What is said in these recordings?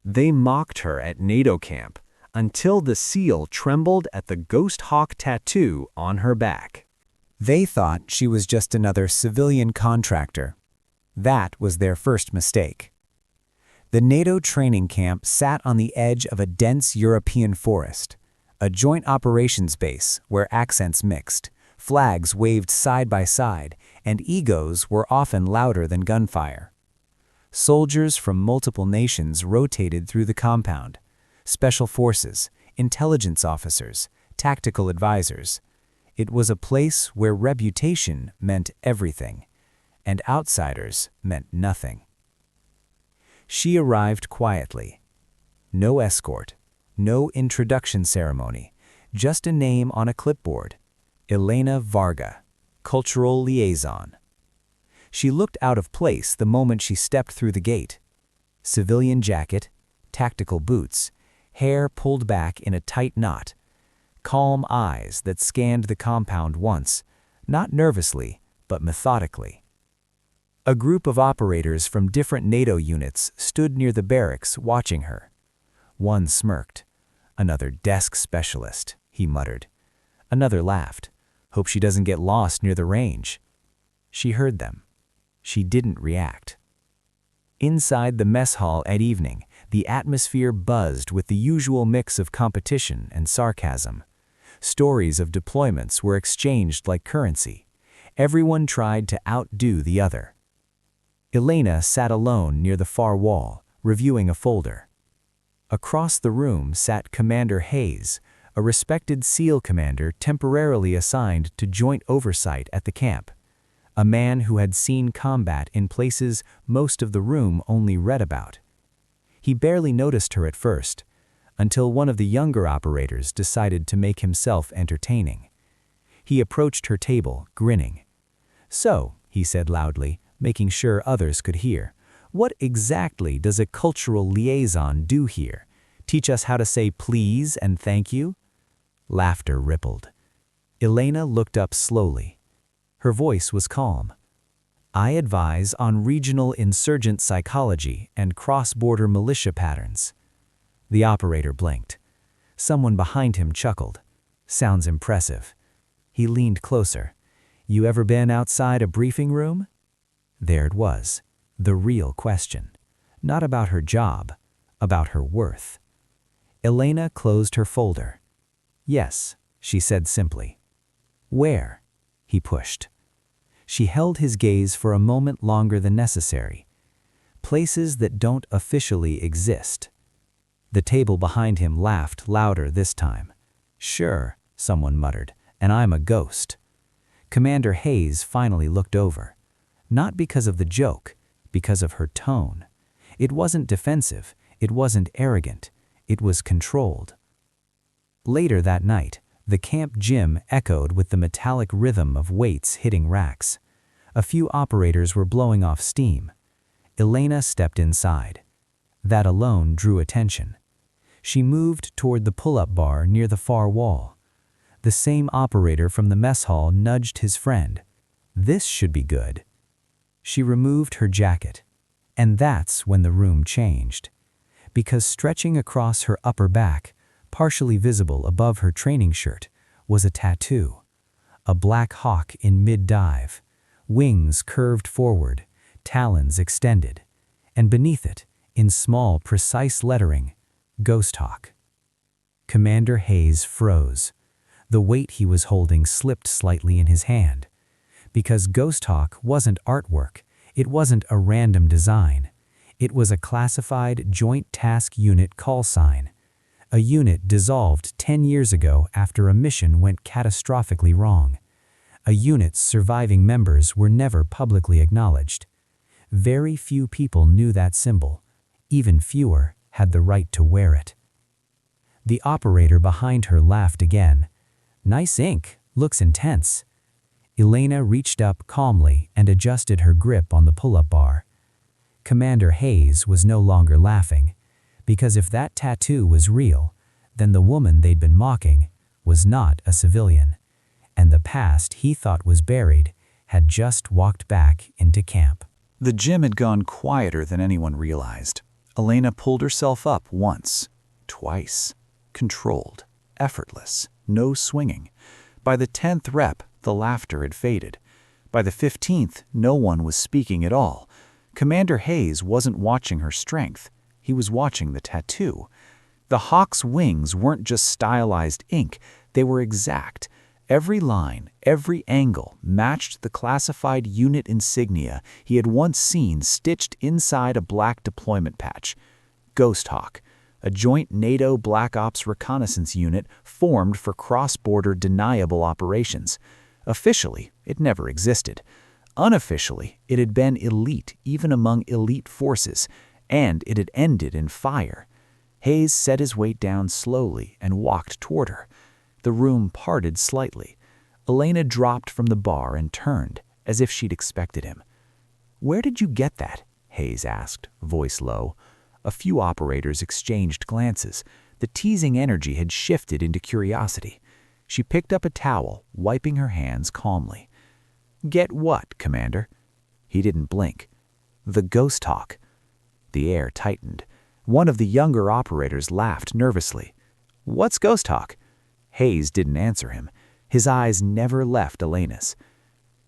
They mocked her at NATO camp until the seal trembled at the ghost hawk tattoo on her back. They thought she was just another civilian contractor. That was their first mistake. The NATO training camp sat on the edge of a dense European forest, a joint operations base where accents mixed, flags waved side by side, and egos were often louder than gunfire. Soldiers from multiple nations rotated through the compound: special forces, intelligence officers, tactical advisors. It was a place where reputation meant everything, and outsiders meant nothing. She arrived quietly. No escort, no introduction ceremony, just a name on a clipboard: Elena Varga, cultural liaison. She looked out of place the moment she stepped through the gate. Civilian jacket, tactical boots, hair pulled back in a tight knot, calm eyes that scanned the compound once, not nervously, but methodically. A group of operators from different NATO units stood near the barracks watching her. One smirked. "Another desk specialist," he muttered. Another laughed. "Hope she doesn't get lost near the range." She heard them. She didn't react. Inside the mess hall at evening, the atmosphere buzzed with the usual mix of competition and sarcasm. Stories of deployments were exchanged like currency. Everyone tried to outdo the other. Elena sat alone near the far wall, reviewing a folder. Across the room sat Commander Hayes, a respected SEAL commander temporarily assigned to joint oversight at the camp. A man who had seen combat in places most of the room only read about. He barely noticed her at first, until one of the younger operators decided to make himself entertaining. He approached her table, grinning. "So," he said loudly, making sure others could hear, "what exactly does a cultural liaison do here? Teach us how to say please and thank you?" Laughter rippled. Elena looked up slowly. Her voice was calm. "I advise on regional insurgent psychology and cross-border militia patterns." The operator blinked. Someone behind him chuckled. "Sounds impressive." He leaned closer. "You ever been outside a briefing room?" There it was, the real question. Not about her job, about her worth. Elena closed her folder. "Yes," she said simply. "Where?" he pushed. She held his gaze for a moment longer than necessary. "Places that don't officially exist." The table behind him laughed louder this time. "Sure," someone muttered, "and I'm a ghost." Commander Hayes finally looked over. Not because of the joke, because of her tone. It wasn't defensive, it wasn't arrogant, it was controlled. Later that night, the camp gym echoed with the metallic rhythm of weights hitting racks. A few operators were blowing off steam. Elena stepped inside. That alone drew attention. She moved toward the pull-up bar near the far wall. The same operator from the mess hall nudged his friend. "This should be good." She removed her jacket. And that's when the room changed. Because stretching across her upper back, partially visible above her training shirt, was a tattoo. A black hawk in mid-dive, wings curved forward, talons extended, and beneath it, in small, precise lettering, Ghost Hawk. Commander Hayes froze. The weight he was holding slipped slightly in his hand. Because Ghost Hawk wasn't artwork, it wasn't a random design. It was a classified Joint Task Unit call sign. A unit dissolved 10 years ago after a mission went catastrophically wrong. A unit's surviving members were never publicly acknowledged. Very few people knew that symbol. Even fewer had the right to wear it. The operator behind her laughed again. "Nice ink, looks intense." Elena reached up calmly and adjusted her grip on the pull-up bar. Commander Hayes was no longer laughing, because if that tattoo was real, then the woman they'd been mocking was not a civilian, and the past he thought was buried had just walked back into camp. The gym had gone quieter than anyone realized. Elena pulled herself up once, twice. Controlled, effortless, no swinging. By the 10th rep, the laughter had faded. By the 15th, no one was speaking at all. Commander Hayes wasn't watching her strength. He was watching the tattoo. The hawk's wings weren't just stylized ink, they were exact. Every line, every angle matched the classified unit insignia he had once seen stitched inside a black deployment patch. Ghost Hawk, a joint NATO Black Ops reconnaissance unit formed for cross-border deniable operations. Officially, it never existed. Unofficially, it had been elite even among elite forces, and it had ended in fire. Hayes set his weight down slowly and walked toward her. The room parted slightly. Elena dropped from the bar and turned, as if she'd expected him. "Where did you get that?" Hayes asked, voice low. A few operators exchanged glances. The teasing energy had shifted into curiosity. She picked up a towel, wiping her hands calmly. "Get what, Commander?" He didn't blink. "The Ghost Hawk." The air tightened. One of the younger operators laughed nervously. "What's Ghost Hawk?" Hayes didn't answer him. His eyes never left Elena's.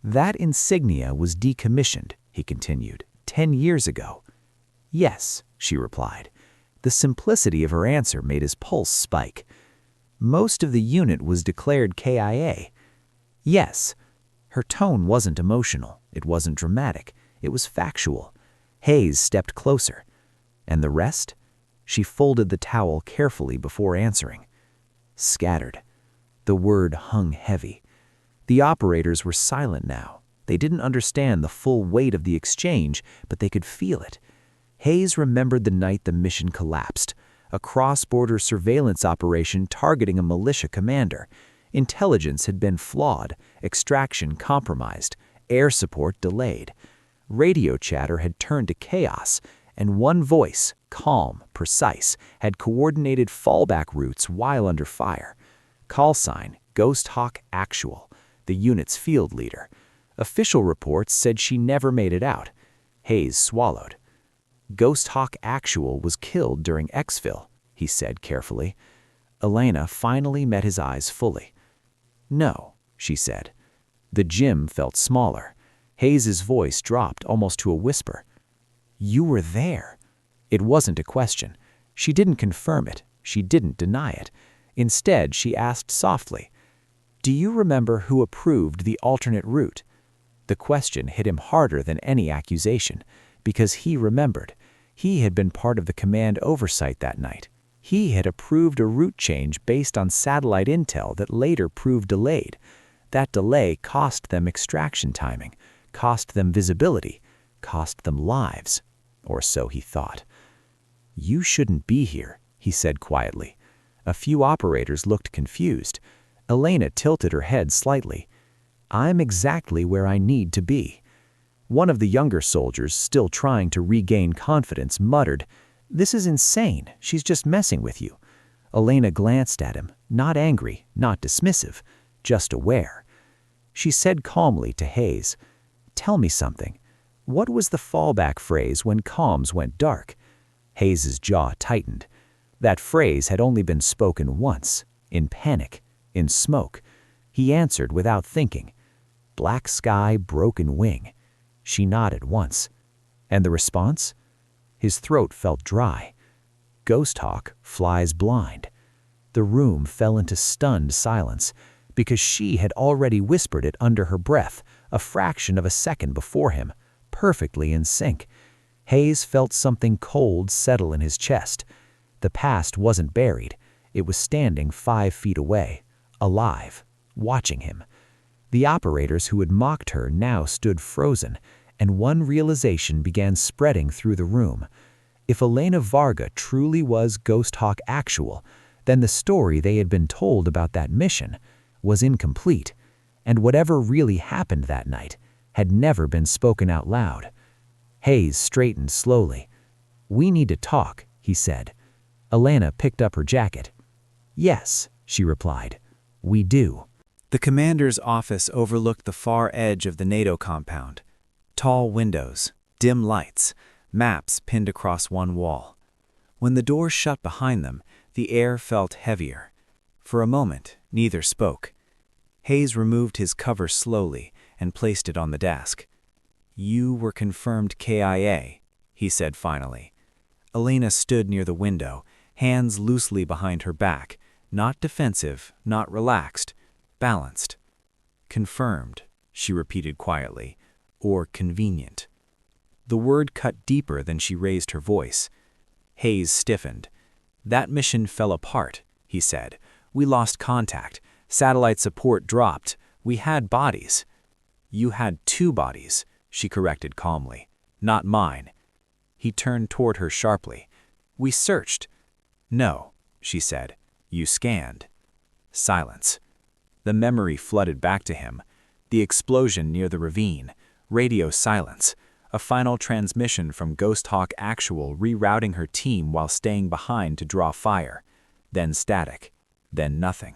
"That insignia was decommissioned," he continued, 10 years ago. "Yes," she replied. The simplicity of her answer made his pulse spike. "Most of the unit was declared KIA." "Yes." Her tone wasn't emotional. It wasn't dramatic. It was factual. Hayes stepped closer. "And the rest?" She folded the towel carefully before answering. "Scattered." The word hung heavy. The operators were silent now. They didn't understand the full weight of the exchange, but they could feel it. Hayes remembered the night the mission collapsed, a cross-border surveillance operation targeting a militia commander. Intelligence had been flawed, extraction compromised, air support delayed. Radio chatter had turned to chaos, and one voice, calm, precise, had coordinated fallback routes while under fire. Call sign, Ghost Hawk Actual, the unit's field leader. Official reports said she never made it out. Hayes swallowed. "Ghost Hawk Actual was killed during exfil," he said carefully. Elena finally met his eyes fully. "No," she said. The gym felt smaller. Hayes's voice dropped almost to a whisper. "You were there." It wasn't a question. She didn't confirm it. She didn't deny it. Instead, she asked softly, "Do you remember who approved the alternate route?" The question hit him harder than any accusation, because he remembered. He had been part of the command oversight that night. He had approved a route change based on satellite intel that later proved delayed. That delay cost them extraction timing, cost them visibility, cost them lives. Or so he thought. "You shouldn't be here," he said quietly. A few operators looked confused. Elena tilted her head slightly. "I'm exactly where I need to be." One of the younger soldiers, still trying to regain confidence, muttered, "This is insane. She's just messing with you." Elena glanced at him, not angry, not dismissive, just aware. She said calmly to Hayes, "Tell me something. What was the fallback phrase when comms went dark?" Hayes's jaw tightened. That phrase had only been spoken once, in panic, in smoke. He answered without thinking. "Black sky, broken wing." She nodded once. And the response? His throat felt dry. "Ghost Hawk flies blind." The room fell into stunned silence, because she had already whispered it under her breath, a fraction of a second before him, perfectly in sync. Hayes felt something cold settle in his chest. The past wasn't buried. It was standing 5 feet away, alive, watching him. The operators who had mocked her now stood frozen, and one realization began spreading through the room. If Elena Varga truly was Ghost Hawk Actual, then the story they had been told about that mission was incomplete, and whatever really happened that night had never been spoken out loud. Hayes straightened slowly. "We need to talk," he said. Elena picked up her jacket. "Yes," she replied. "We do." The commander's office overlooked the far edge of the NATO compound. Tall windows, dim lights, maps pinned across one wall. When the door shut behind them, the air felt heavier. For a moment, neither spoke. Hayes removed his cover slowly and placed it on the desk. "You were confirmed KIA," he said finally. Elena stood near the window, hands loosely behind her back, not defensive, not relaxed, balanced. "Confirmed," she repeated quietly, "or convenient." The word cut deeper than she raised her voice. Hayes stiffened. "That mission fell apart," he said. "We lost contact. Satellite support dropped. We had bodies." "You had 2 bodies," she corrected calmly. "Not mine." He turned toward her sharply. "We searched." "No," she said. "You scanned." Silence. The memory flooded back to him. The explosion near the ravine. Radio silence. A final transmission from Ghost Hawk Actual rerouting her team while staying behind to draw fire. Then static. Then nothing.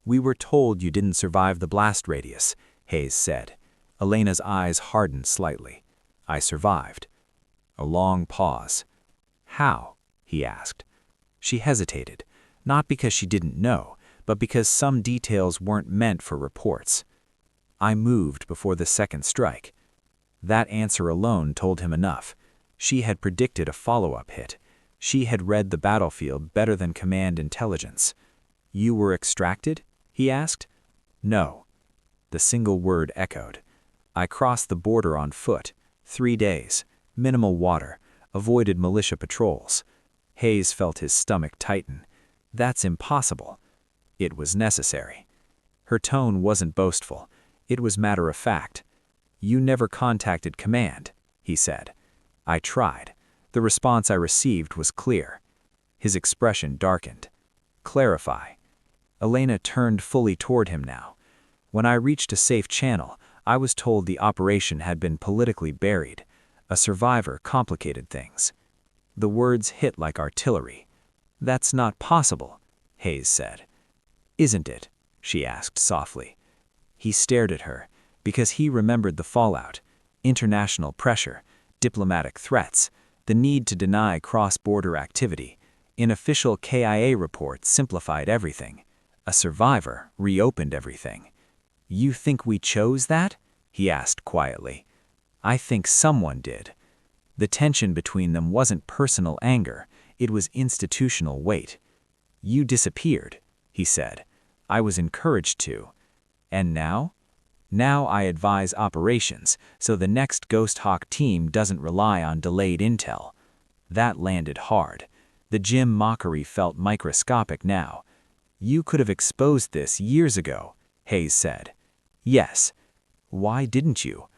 "We were told you didn't survive the blast radius," Hayes said. Elena's eyes hardened slightly. "I survived." A long pause. "How?" he asked. She hesitated, not because she didn't know, but because some details weren't meant for reports. "I moved before the second strike." That answer alone told him enough. She had predicted a follow-up hit. She had read the battlefield better than command intelligence. "You were extracted?" he asked. "No." The single word echoed. "I crossed the border on foot. 3 days. Minimal water. Avoided militia patrols." Hayes felt his stomach tighten. "That's impossible." "It was necessary." Her tone wasn't boastful. It was matter-of-fact. "You never contacted command," he said. "I tried. The response I received was clear." His expression darkened. "Clarify." Elena turned fully toward him now. "When I reached a safe channel, I was told the operation had been politically buried. A survivor complicated things." The words hit like artillery. "That's not possible," Hayes said. "Isn't it?" she asked softly. He stared at her, because he remembered the fallout. International pressure, diplomatic threats, the need to deny cross-border activity. Unofficial KIA reports simplified everything. A survivor reopened everything. "You think we chose that?" he asked quietly. "I think someone did." The tension between them wasn't personal anger, it was institutional weight. "You disappeared," he said. "I was encouraged to." "And now?" "Now I advise operations, so the next Ghost Hawk team doesn't rely on delayed intel." That landed hard. The Jim mockery felt microscopic now. "You could have exposed this years ago," Hayes said. "Yes." "Why didn't you?"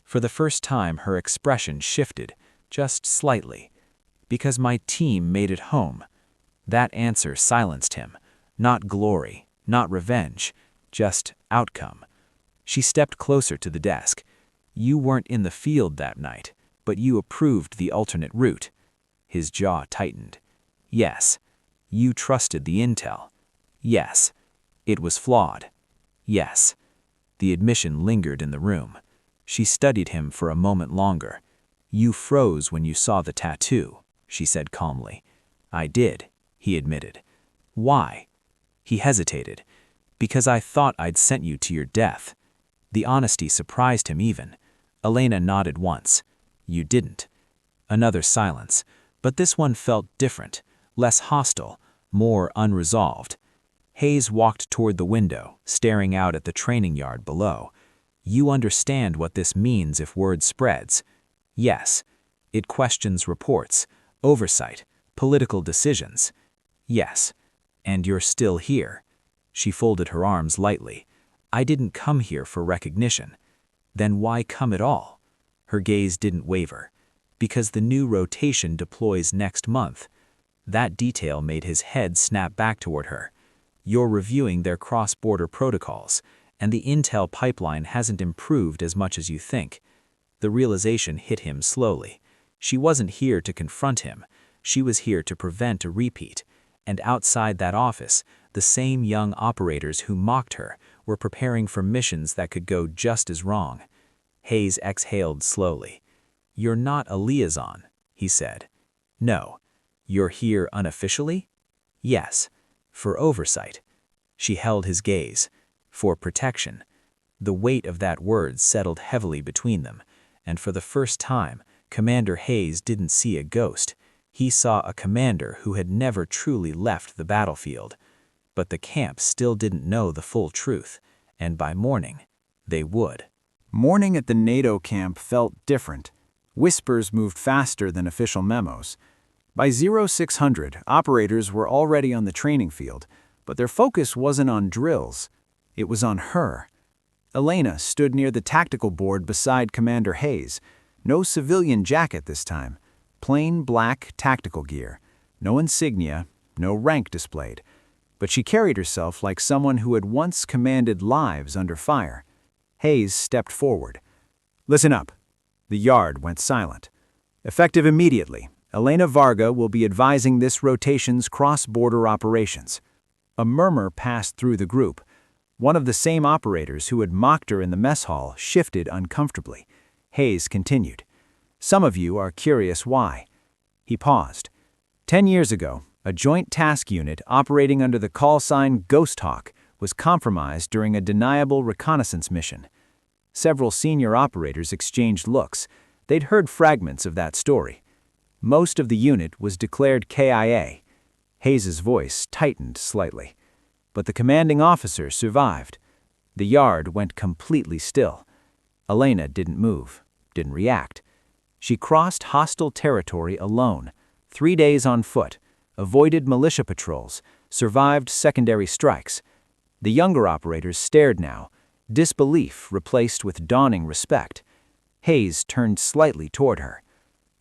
For the first time her expression shifted, just slightly. "Because my team made it home." That answer silenced him. Not glory, not revenge, just outcome. She stepped closer to the desk. "You weren't in the field that night, but you approved the alternate route." His jaw tightened. "Yes." "You trusted the intel." "Yes." "It was flawed." "Yes." The admission lingered in the room. She studied him for a moment longer. "You froze when you saw the tattoo," she said calmly. "I did," he admitted. "Why?" He hesitated. "Because I thought I'd sent you to your death." The honesty surprised him even. Elena nodded once. "You didn't." Another silence, but this one felt different, less hostile, more unresolved. Hayes walked toward the window, staring out at the training yard below. "You understand what this means if word spreads." "Yes." "It questions reports, oversight, political decisions." "Yes." "And you're still here." She folded her arms lightly. "I didn't come here for recognition." "Then why come at all?" Her gaze didn't waver. "Because the new rotation deploys next month." That detail made his head snap back toward her. "You're reviewing their cross-border protocols, and the intel pipeline hasn't improved as much as you think." The realization hit him slowly. She wasn't here to confront him. She was here to prevent a repeat. And outside that office, the same young operators who mocked her were preparing for missions that could go just as wrong. Hayes exhaled slowly. "You're not a liaison," he said. "No. "You're here unofficially?" "Yes, for oversight." She held his gaze. "For protection." The weight of that word settled heavily between them, and for the first time, Commander Hayes didn't see a ghost. He saw a commander who had never truly left the battlefield. But the camp still didn't know the full truth, and by morning, they would. Morning at the NATO camp felt different. Whispers moved faster than official memos. By 0600, operators were already on the training field, but their focus wasn't on drills. It was on her. Elena stood near the tactical board beside Commander Hayes. No civilian jacket this time. Plain black tactical gear. No insignia, no rank displayed. But she carried herself like someone who had once commanded lives under fire. Hayes stepped forward. "Listen up." The yard went silent. "Effective immediately, Elena Varga will be advising this rotation's cross-border operations." A murmur passed through the group. One of the same operators who had mocked her in the mess hall shifted uncomfortably. Hayes continued. "Some of you are curious why." He paused. 10 years ago, a joint task unit operating under the call sign Ghost Hawk was compromised during a deniable reconnaissance mission. Several senior operators exchanged looks. They'd heard fragments of that story. Most of the unit was declared KIA. Hayes's voice tightened slightly. But the commanding officer survived. The yard went completely still. Elena didn't move, didn't react. She crossed hostile territory alone, 3 days on foot, avoided militia patrols, survived secondary strikes. The younger operators stared now, disbelief replaced with dawning respect. Hayes turned slightly toward her.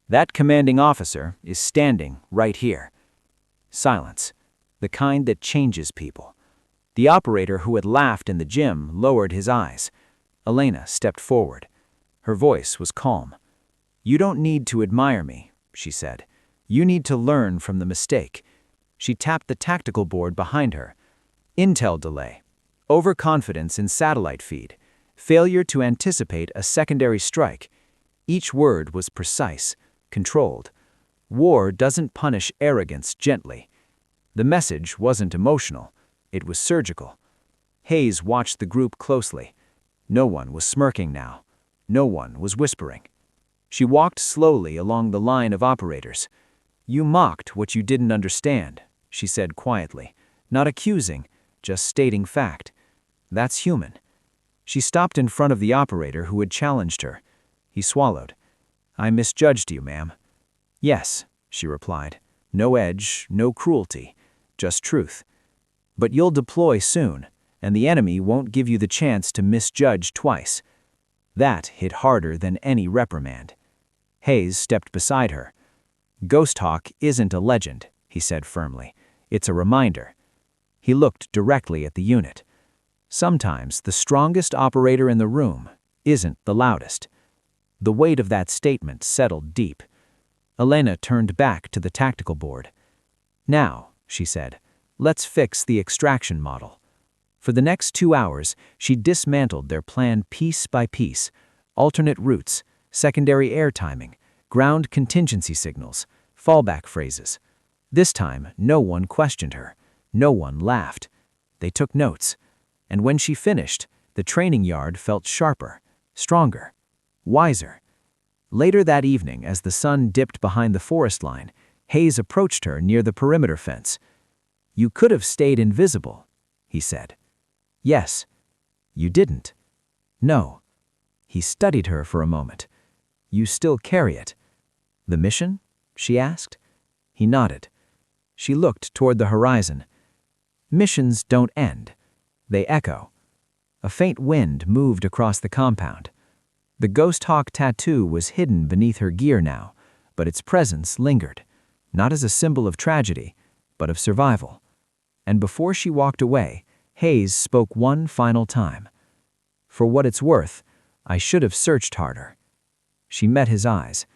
"That commanding officer is standing right here." Silence, the kind that changes people. The operator who had laughed in the gym lowered his eyes. Elena stepped forward. Her voice was calm. "You don't need to admire me," she said. "You need to learn from the mistake." She tapped the tactical board behind her. "Intel delay. Overconfidence in satellite feed. Failure to anticipate a secondary strike." Each word was precise, controlled. War doesn't punish arrogance gently. The message wasn't emotional. It was surgical. Hayes watched the group closely. No one was smirking now. No one was whispering. She walked slowly along the line of operators. "You mocked what you didn't understand," she said quietly, not accusing, just stating fact. "That's human." She stopped in front of the operator who had challenged her. He swallowed. "I misjudged you, ma'am." "Yes," she replied. "No edge, no cruelty, just truth. But you'll deploy soon, and the enemy won't give you the chance to misjudge twice." That hit harder than any reprimand. Hayes stepped beside her. "Ghost Hawk isn't a legend," he said firmly. "It's a reminder." He looked directly at the unit. Sometimes the strongest operator in the room isn't the loudest. The weight of that statement settled deep. Elena turned back to the tactical board. "Now," she said, "let's fix the extraction model." For the next 2 hours, she dismantled their plan piece by piece. Alternate routes, secondary air timing, ground contingency signals, fallback phrases. This time, no one questioned her. No one laughed. They took notes. And when she finished, the training yard felt sharper, stronger, wiser. Later that evening, as the sun dipped behind the forest line, Hayes approached her near the perimeter fence. "You could have stayed invisible," he said. "Yes." "You didn't." "No." He studied her for a moment. "You still carry it." "The mission?" she asked. He nodded. She looked toward the horizon. Missions don't end. They echo. A faint wind moved across the compound. The Ghost Hawk tattoo was hidden beneath her gear now, but its presence lingered, not as a symbol of tragedy, but of survival. And before she walked away, Hayes spoke one final time. "For what it's worth, I should have searched harder." She met his eyes.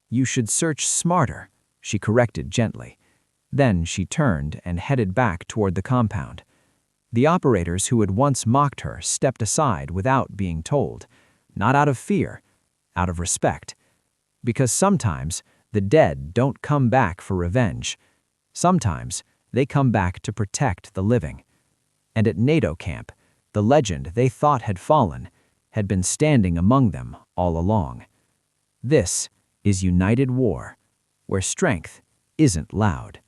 "You should search smarter," she corrected gently. Then she turned and headed back toward the compound. The operators who had once mocked her stepped aside without being told, not out of fear, out of respect. Because sometimes The dead don't come back for revenge. Sometimes they come back to protect the living. And at NATO camp, the legend they thought had fallen had been standing among them all along. This is United War, where strength isn't loud.